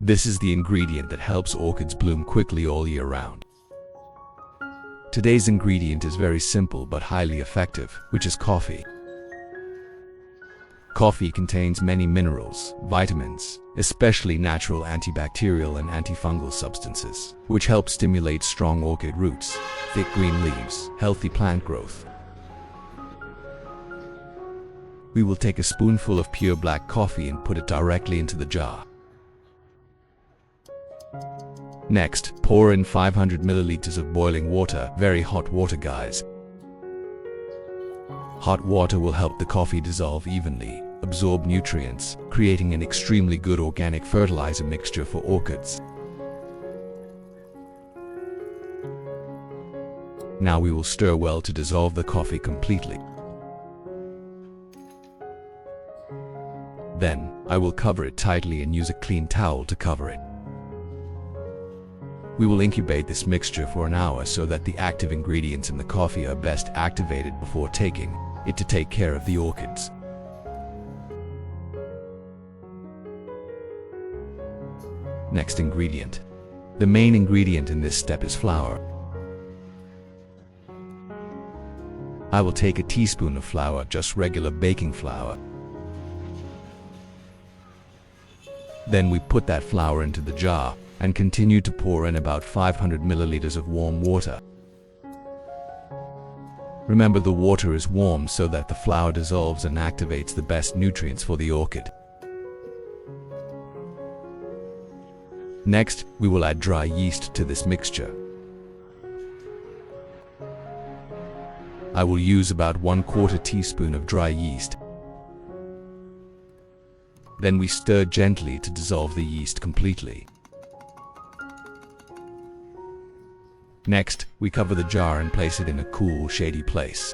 This is the ingredient that helps orchids bloom quickly all year round. Today's ingredient is very simple but highly effective, which is coffee. Coffee contains many minerals, vitamins, especially natural antibacterial and antifungal substances, which help stimulate strong orchid roots, thick green leaves, healthy plant growth. We will take a spoonful of pure black coffee and put it directly into the jar. Next, pour in 500 milliliters of boiling water, very hot water guys. Hot water will help the coffee dissolve evenly, absorb nutrients, creating an extremely good organic fertilizer mixture for orchids. Now we will stir well to dissolve the coffee completely. Then, I will cover it tightly and use a clean towel to cover it. We will incubate this mixture for an hour so that the active ingredients in the coffee are best activated before taking it to take care of the orchids. Next ingredient. The main ingredient in this step is flour. I will take a teaspoon of flour, just regular baking flour. Then we put that flour into the jar and continue to pour in about 500 milliliters of warm water. Remember, the water is warm so that the flour dissolves and activates the best nutrients for the orchid. Next, we will add dry yeast to this mixture. I will use about 1/4 teaspoon of dry yeast. Then we stir gently to dissolve the yeast completely. Next, we cover the jar and place it in a cool, shady place.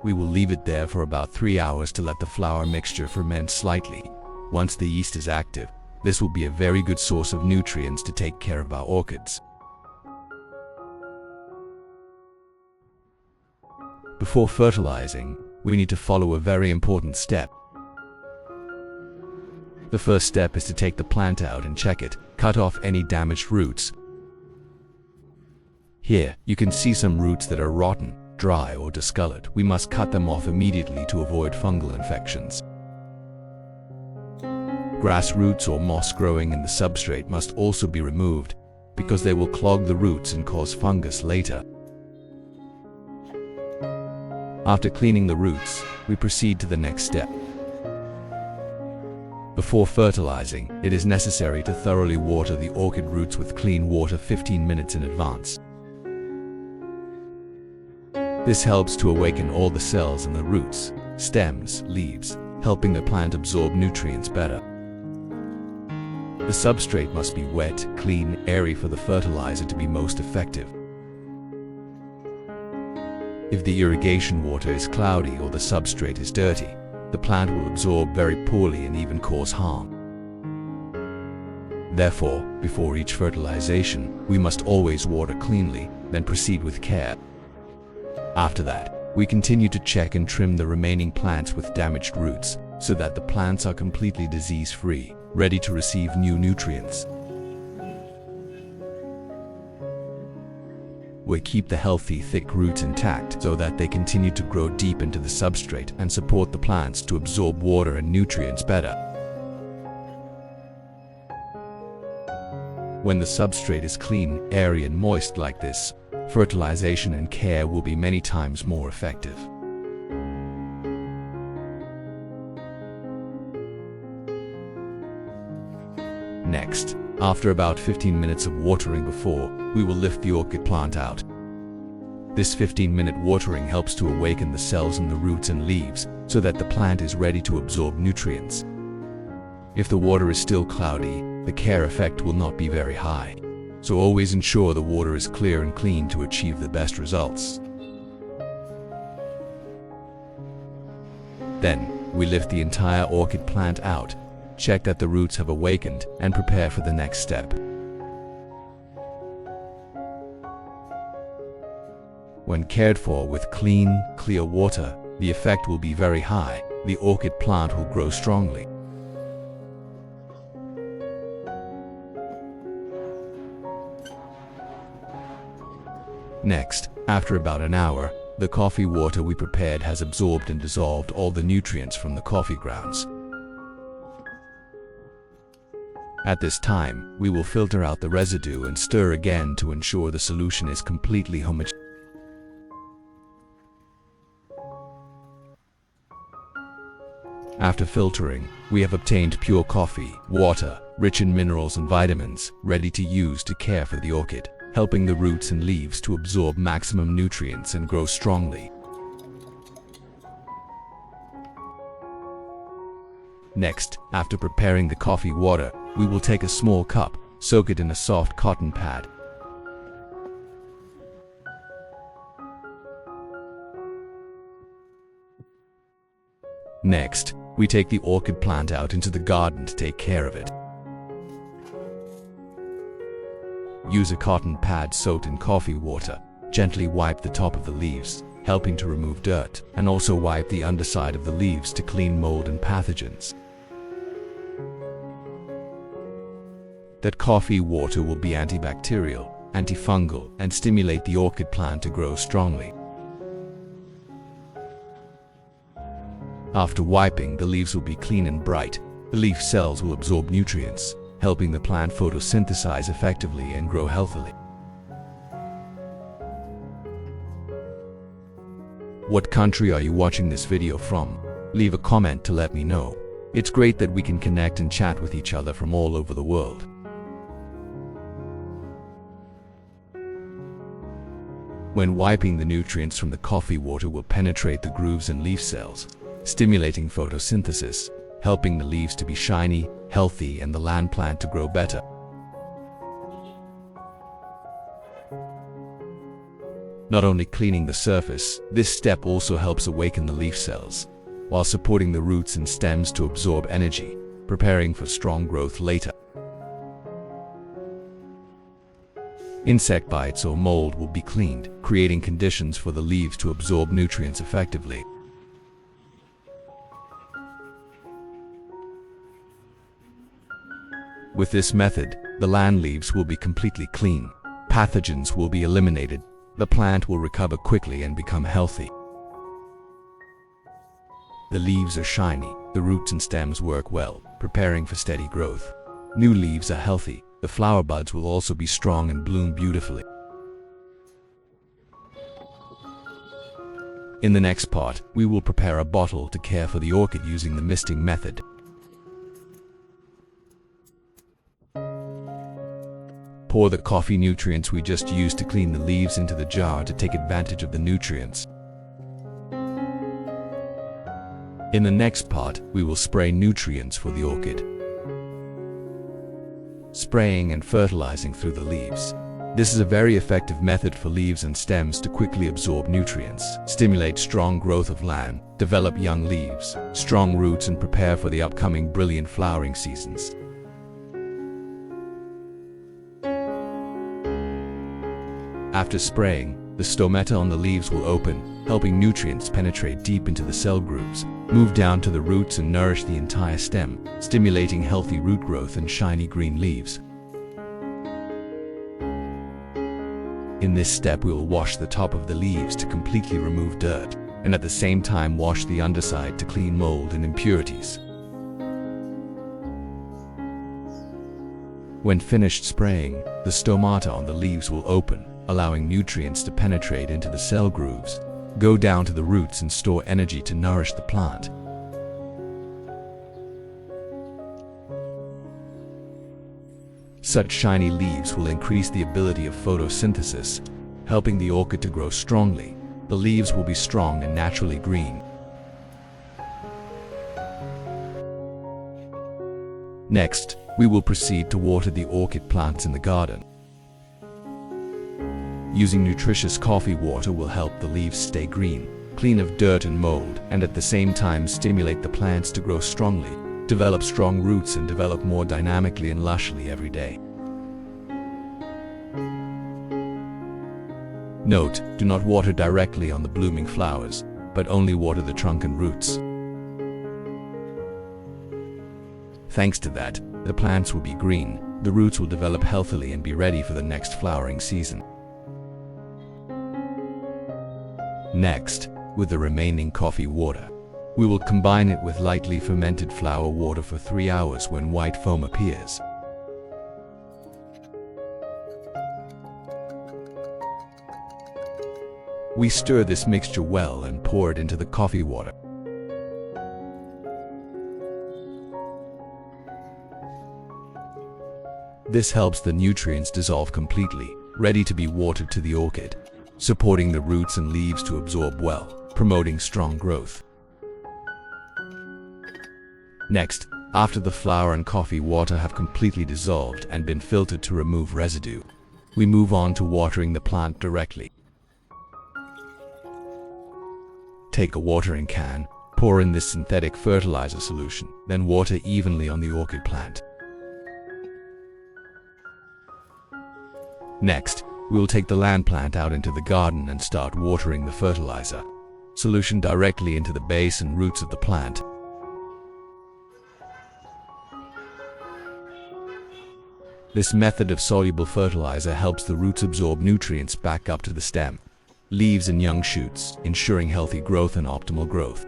We will leave it there for about 3 hours to let the flour mixture ferment slightly. Once the yeast is active, this will be a very good source of nutrients to take care of our orchids. Before fertilizing, we need to follow a very important step. The first step is to take the plant out and check it, cut off any damaged roots. Here, you can see some roots that are rotten, dry, or discolored. We must cut them off immediately to avoid fungal infections. Grass roots or moss growing in the substrate must also be removed, because they will clog the roots and cause fungus later. After cleaning the roots, we proceed to the next step. Before fertilizing, it is necessary to thoroughly water the orchid roots with clean water 15 minutes in advance. This helps to awaken all the cells in the roots, stems, leaves, helping the plant absorb nutrients better. The substrate must be wet, clean, airy for the fertilizer to be most effective. If the irrigation water is cloudy or the substrate is dirty, the plant will absorb very poorly and even cause harm. Therefore, before each fertilization, we must always water cleanly, then proceed with care. After that, we continue to check and trim the remaining plants with damaged roots, so that the plants are completely disease-free, ready to receive new nutrients. We keep the healthy, thick roots intact so that they continue to grow deep into the substrate and support the plants to absorb water and nutrients better. When the substrate is clean, airy, and moist like this, fertilization and care will be many times more effective. Next, after about 15 minutes of watering before, we will lift the orchid plant out. This 15-minute watering helps to awaken the cells in the roots and leaves so that the plant is ready to absorb nutrients. If the water is still cloudy, the care effect will not be very high. So always ensure the water is clear and clean to achieve the best results. Then, we lift the entire orchid plant out, check that the roots have awakened, and prepare for the next step. When cared for with clean, clear water, the effect will be very high. The orchid plant will grow strongly. Next, after about an hour, the coffee water we prepared has absorbed and dissolved all the nutrients from the coffee grounds. At this time, we will filter out the residue and stir again to ensure the solution is completely homogeneous. After filtering, we have obtained pure coffee water, rich in minerals and vitamins, ready to use to care for the orchid, helping the roots and leaves to absorb maximum nutrients and grow strongly. Next, after preparing the coffee water, we will take a small cup, soak it in a soft cotton pad. Next, we take the orchid plant out into the garden to take care of it. Use a cotton pad soaked in coffee water. Gently wipe the top of the leaves, helping to remove dirt, and also wipe the underside of the leaves to clean mold and pathogens. That coffee water will be antibacterial, antifungal, and stimulate the orchid plant to grow strongly. After wiping, the leaves will be clean and bright. The leaf cells will absorb nutrients, helping the plant photosynthesize effectively and grow healthily. What country are you watching this video from? Leave a comment to let me know. It's great that we can connect and chat with each other from all over the world. When wiping, the nutrients from the coffee water will penetrate the grooves and leaf cells, stimulating photosynthesis, helping the leaves to be shiny, healthy, and the land plant to grow better. Not only cleaning the surface, this step also helps awaken the leaf cells, while supporting the roots and stems to absorb energy, preparing for strong growth later. Insect bites or mold will be cleaned, creating conditions for the leaves to absorb nutrients effectively. With this method, the land leaves will be completely clean, pathogens will be eliminated, the plant will recover quickly and become healthy. The leaves are shiny, the roots and stems work well, preparing for steady growth. New leaves are healthy, the flower buds will also be strong and bloom beautifully. In the next part, we will prepare a bottle to care for the orchid using the misting method. Pour the coffee nutrients we just used to clean the leaves into the jar to take advantage of the nutrients. In the next part, we will spray nutrients for the orchid. Spraying and fertilizing through the leaves. This is a very effective method for leaves and stems to quickly absorb nutrients, stimulate strong growth of land, develop young leaves, strong roots, and prepare for the upcoming brilliant flowering seasons. After spraying, the stomata on the leaves will open, helping nutrients penetrate deep into the cell grooves, move down to the roots and nourish the entire stem, stimulating healthy root growth and shiny green leaves. In this step, we will wash the top of the leaves to completely remove dirt, and at the same time wash the underside to clean mold and impurities. When finished spraying, the stomata on the leaves will open, allowing nutrients to penetrate into the cell grooves, go down to the roots and store energy to nourish the plant. Such shiny leaves will increase the ability of photosynthesis, helping the orchid to grow strongly. The leaves will be strong and naturally green. Next, we will proceed to water the orchid plants in the garden. Using nutritious coffee water will help the leaves stay green, clean of dirt and mold, and at the same time stimulate the plants to grow strongly, develop strong roots, and develop more dynamically and lushly every day. Note: do not water directly on the blooming flowers, but only water the trunk and roots. Thanks to that, the plants will be green, the roots will develop healthily and be ready for the next flowering season. Next, with the remaining coffee water, we will combine it with lightly fermented flower water for 3 hours when white foam appears. We stir this mixture well and pour it into the coffee water. This helps the nutrients dissolve completely, ready to be watered to the orchid, supporting the roots and leaves to absorb well, promoting strong growth. Next, after the flower and coffee water have completely dissolved and been filtered to remove residue, we move on to watering the plant directly. Take a watering can, pour in this synthetic fertilizer solution, then water evenly on the orchid plant. Next, we will take the land plant out into the garden and start watering the fertilizer solution directly into the base and roots of the plant. This method of soluble fertilizer helps the roots absorb nutrients back up to the stem, leaves and young shoots, ensuring healthy growth and optimal growth.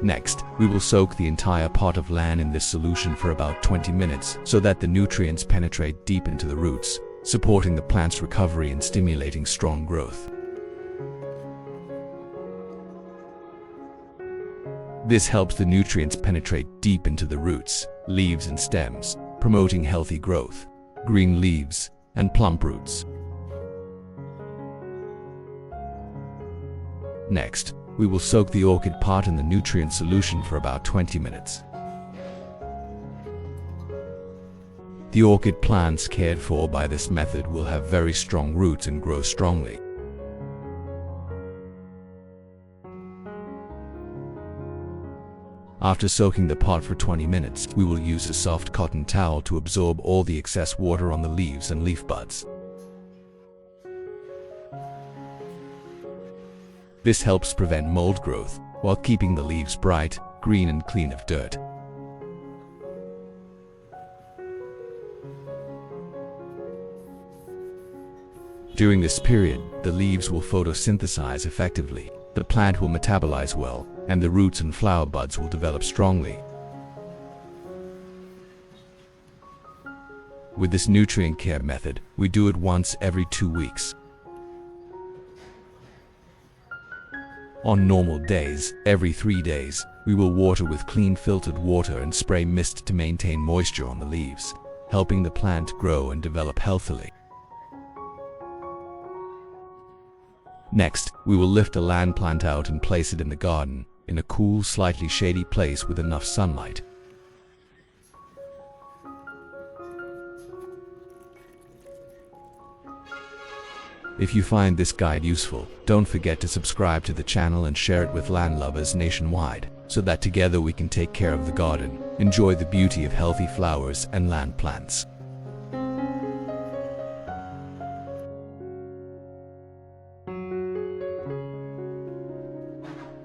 Next, we will soak the entire pot of land in this solution for about 20 minutes so that the nutrients penetrate deep into the roots, supporting the plant's recovery and stimulating strong growth. This helps the nutrients penetrate deep into the roots, leaves and stems, promoting healthy growth, green leaves, and plump roots. Next, we will soak the orchid pot in the nutrient solution for about 20 minutes. The orchid plants cared for by this method will have very strong roots and grow strongly. After soaking the pot for 20 minutes, we will use a soft cotton towel to absorb all the excess water on the leaves and leaf buds. This helps prevent mold growth while keeping the leaves bright, green and clean of dirt. During this period, the leaves will photosynthesize effectively, the plant will metabolize well, and the roots and flower buds will develop strongly. With this nutrient care method, we do it once every 2 weeks. On normal days, every 3 days, we will water with clean filtered water and spray mist to maintain moisture on the leaves, helping the plant grow and develop healthily. Next, we will lift a land plant out and place it in the garden, in a cool, slightly shady place with enough sunlight. If you find this guide useful, don't forget to subscribe to the channel and share it with land lovers nationwide, so that together we can take care of the garden, enjoy the beauty of healthy flowers and land plants.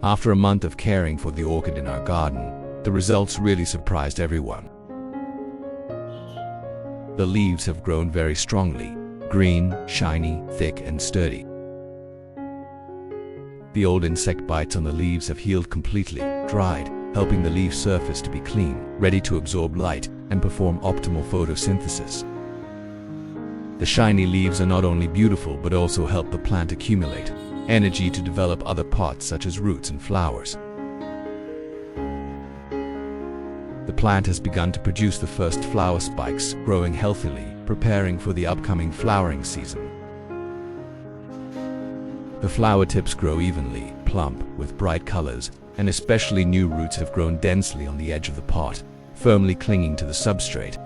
After a month of caring for the orchid in our garden, the results really surprised everyone. The leaves have grown very strongly, green, shiny, thick and sturdy. The old insect bites on the leaves have healed completely, dried, helping the leaf surface to be clean, ready to absorb light and perform optimal photosynthesis. The shiny leaves are not only beautiful but also help the plant accumulate energy to develop other parts such as roots and flowers. The plant has begun to produce the first flower spikes, growing healthily, preparing for the upcoming flowering season. The flower tips grow evenly, plump, with bright colors, and especially new roots have grown densely on the edge of the pot, firmly clinging to the substrate.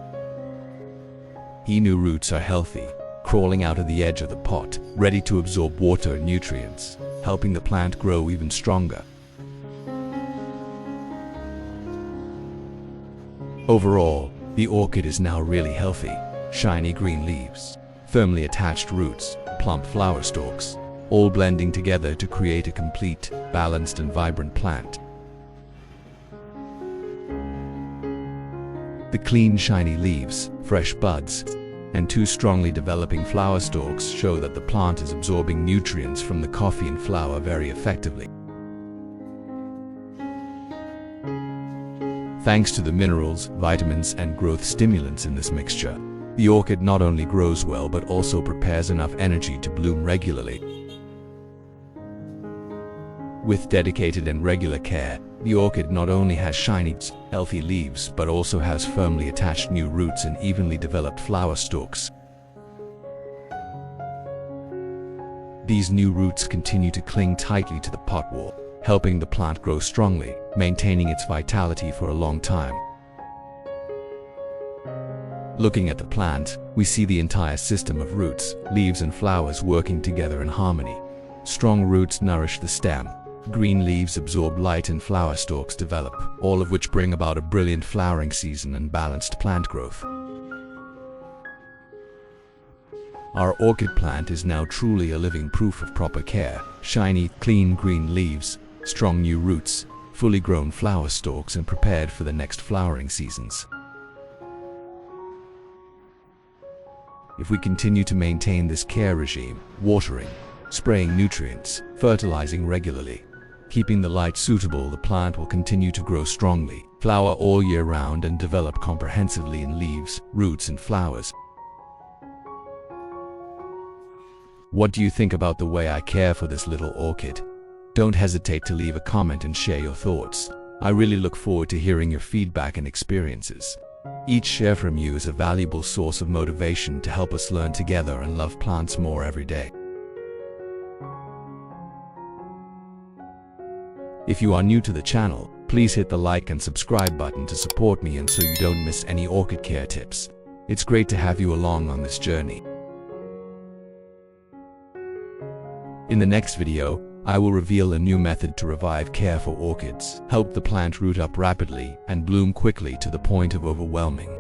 New roots are healthy, crawling out of the edge of the pot, ready to absorb water and nutrients, helping the plant grow even stronger. Overall, the orchid is now really healthy. Shiny green leaves, firmly attached roots, plump flower stalks, all blending together to create a complete, balanced and vibrant plant. The clean, shiny leaves, fresh buds, and 2 strongly developing flower stalks show that the plant is absorbing nutrients from the coffee and flower very effectively. Thanks to the minerals, vitamins, and growth stimulants in this mixture, the orchid not only grows well but also prepares enough energy to bloom regularly. With dedicated and regular care, the orchid not only has shiny, healthy leaves but also has firmly attached new roots and evenly developed flower stalks. These new roots continue to cling tightly to the pot wall, helping the plant grow strongly, maintaining its vitality for a long time. Looking at the plant, we see the entire system of roots, leaves and flowers working together in harmony. Strong roots nourish the stem, green leaves absorb light and flower stalks develop, all of which bring about a brilliant flowering season and balanced plant growth. Our orchid plant is now truly a living proof of proper care: shiny, clean green leaves, strong new roots, fully grown flower stalks, and prepared for the next flowering seasons. If we continue to maintain this care regime, watering, spraying nutrients, fertilizing regularly, keeping the light suitable, the plant will continue to grow strongly, flower all year round, and develop comprehensively in leaves, roots, and flowers. What do you think about the way I care for this little orchid? Don't hesitate to leave a comment and share your thoughts. I really look forward to hearing your feedback and experiences. Each share from you is a valuable source of motivation to help us learn together and love plants more every day. If you are new to the channel, please hit the like and subscribe button to support me and so you don't miss any orchid care tips. It's great to have you along on this journey. In the next video, I will reveal a new method to revive care for orchids, help the plant root up rapidly, and bloom quickly to the point of overwhelming.